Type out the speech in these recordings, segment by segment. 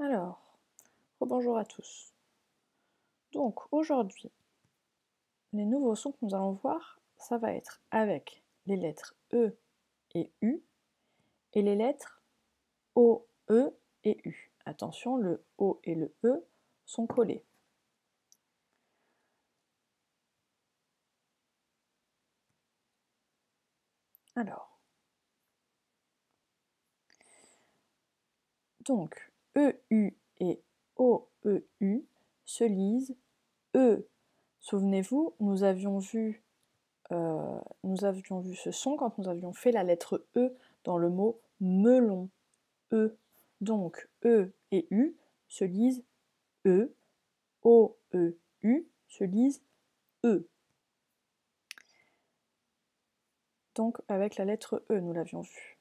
Alors, rebonjour à tous. Donc aujourd'hui, les nouveaux sons que nous allons voir, ça va être avec les lettres E et U et les lettres O, E et U. Attention, le O et le E sont collés. Alors, donc E, U et O, E, U se lisent E. Souvenez-vous, nous avions vu ce son quand nous avions fait la lettre E dans le mot melon. E. Donc E et U se lisent E, O, E, U se lisent E. Donc avec la lettre E, nous l'avions vu.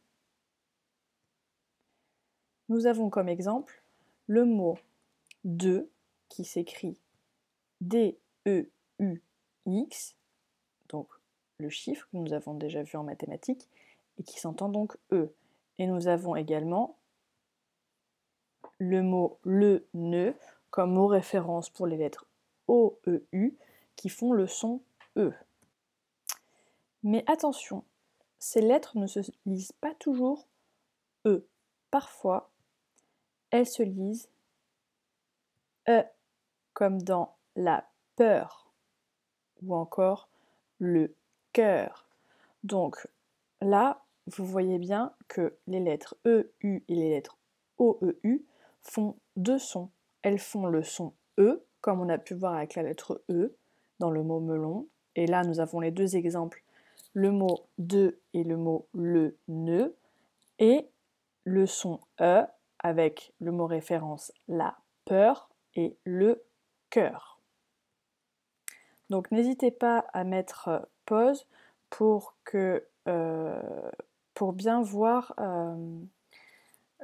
Nous avons comme exemple le mot de qui s'écrit D-E-U-X, donc le chiffre que nous avons déjà vu en mathématiques, et qui s'entend donc E. Et nous avons également le mot le, ne, comme mot référence pour les lettres O, E, U, qui font le son E. Mais attention, ces lettres ne se lisent pas toujours E. Parfois, elles se lisent E, comme dans la peur, ou encore le cœur. Donc là, vous voyez bien que les lettres E, U et les lettres O, E, U font deux sons. Elles font le son E, comme on a pu voir avec la lettre E dans le mot melon. Et là, nous avons les deux exemples, le mot de et le mot le, ne, et le son E avec le mot référence la peur et le cœur. Donc n'hésitez pas à mettre pause pour bien voir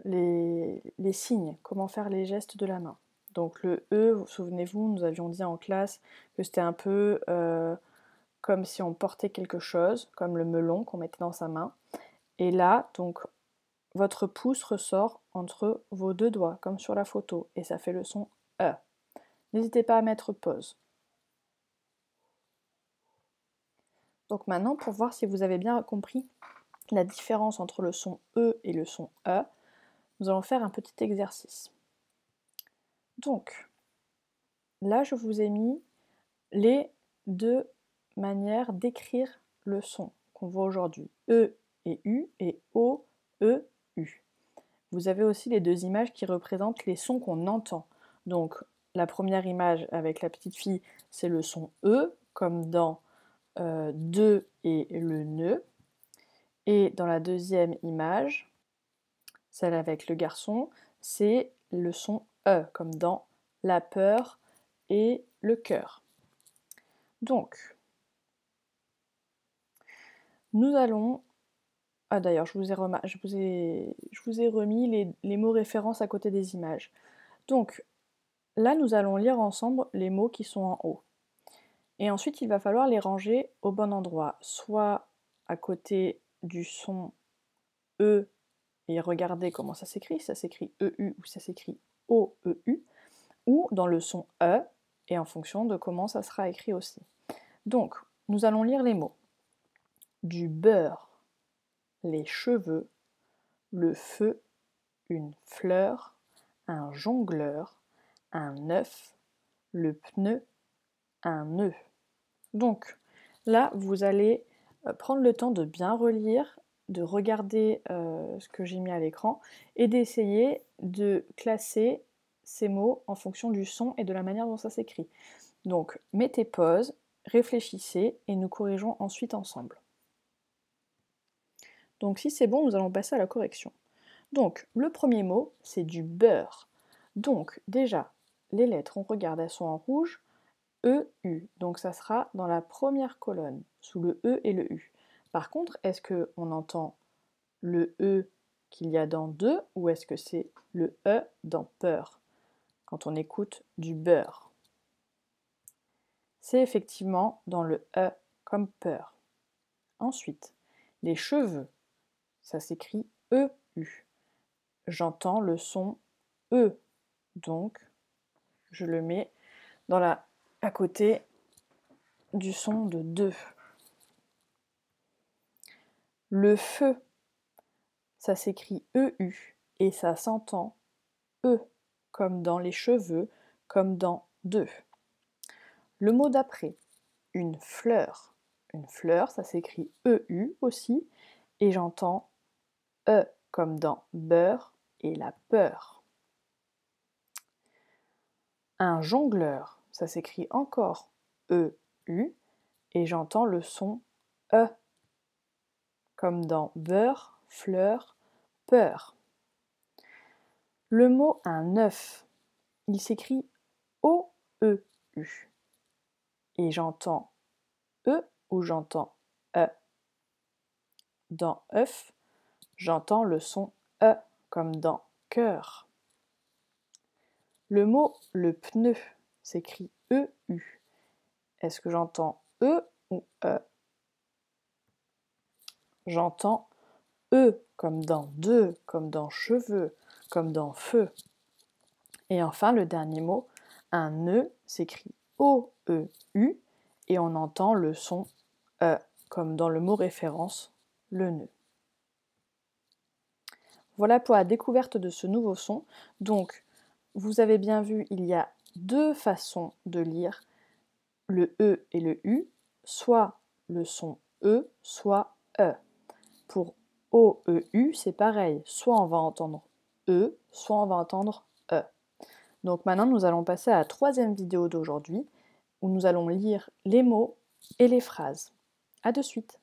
les signes, comment faire les gestes de la main. Donc le E, souvenez-vous, nous avions dit en classe que c'était un peu comme si on portait quelque chose, comme le melon qu'on mettait dans sa main. Et là, donc, votre pouce ressort entre vos deux doigts, comme sur la photo, et ça fait le son E. N'hésitez pas à mettre pause. Donc maintenant, pour voir si vous avez bien compris la différence entre le son E et le son E, nous allons faire un petit exercice. Donc, là, je vous ai mis les deux manières d'écrire le son qu'on voit aujourd'hui, E et U et O, E, U. Vous avez aussi les deux images qui représentent les sons qu'on entend. Donc, la première image avec la petite fille, c'est le son E, comme dans de et le ne. Et dans la deuxième image, celle avec le garçon, c'est le son E, comme dans la peur et le cœur. Donc, nous allons... Ah d'ailleurs, je vous ai remis les mots références à côté des images. Donc, là, nous allons lire ensemble les mots qui sont en haut. Et ensuite, il va falloir les ranger au bon endroit, soit à côté du son E, et regardez comment ça s'écrit EU ou ça s'écrit OEU, ou dans le son E, et en fonction de comment ça sera écrit aussi. Donc, nous allons lire les mots. Du beurre, les cheveux, le feu, une fleur, un jongleur, un œuf, le pneu, un nœud. Donc là, vous allez prendre le temps de bien relire, de regarder ce que j'ai mis à l'écran et d'essayer de classer ces mots en fonction du son et de la manière dont ça s'écrit. Donc mettez pause, réfléchissez et nous corrigeons ensuite ensemble. Donc si c'est bon, nous allons passer à la correction. Donc le premier mot, c'est du beurre. Donc déjà, les lettres, on regarde, elles sont en rouge, E, U. Donc ça sera dans la première colonne, sous le E et le U. Par contre, est-ce qu'on entend le E qu'il y a dans de, ou est-ce que c'est le E dans peur, quand on écoute du beurre? C'est effectivement dans le E comme peur. Ensuite, les cheveux, ça s'écrit EU. J'entends le son E Donc, je le mets à côté du son de 2. Le feu, ça s'écrit EU et ça s'entend E, comme dans les cheveux, comme dans 2. Le mot d'après, une fleur. Une fleur, ça s'écrit EU aussi et j'entends E, comme dans beurre et la peur. Un jongleur, ça s'écrit encore EU et j'entends le son E, comme dans beurre, fleur, peur. Le mot un œuf, il s'écrit O-E-U et j'entends E ou j'entends E. Dans œuf, j'entends le son E comme dans cœur. Le mot le pneu s'écrit E-U. Est-ce que j'entends E ou E? J'entends E comme dans deux, comme dans cheveux, comme dans feu. Et enfin, le dernier mot, un nœud s'écrit O-E-U et on entend le son E, comme dans le mot référence, le nœud. Voilà pour la découverte de ce nouveau son. Donc, vous avez bien vu, il y a deux façons de lire le E et le U, soit le son E, soit E. Pour O-E-U, c'est pareil, soit on va entendre E, soit on va entendre E. Donc maintenant, nous allons passer à la troisième vidéo d'aujourd'hui, où nous allons lire les mots et les phrases. À de suite!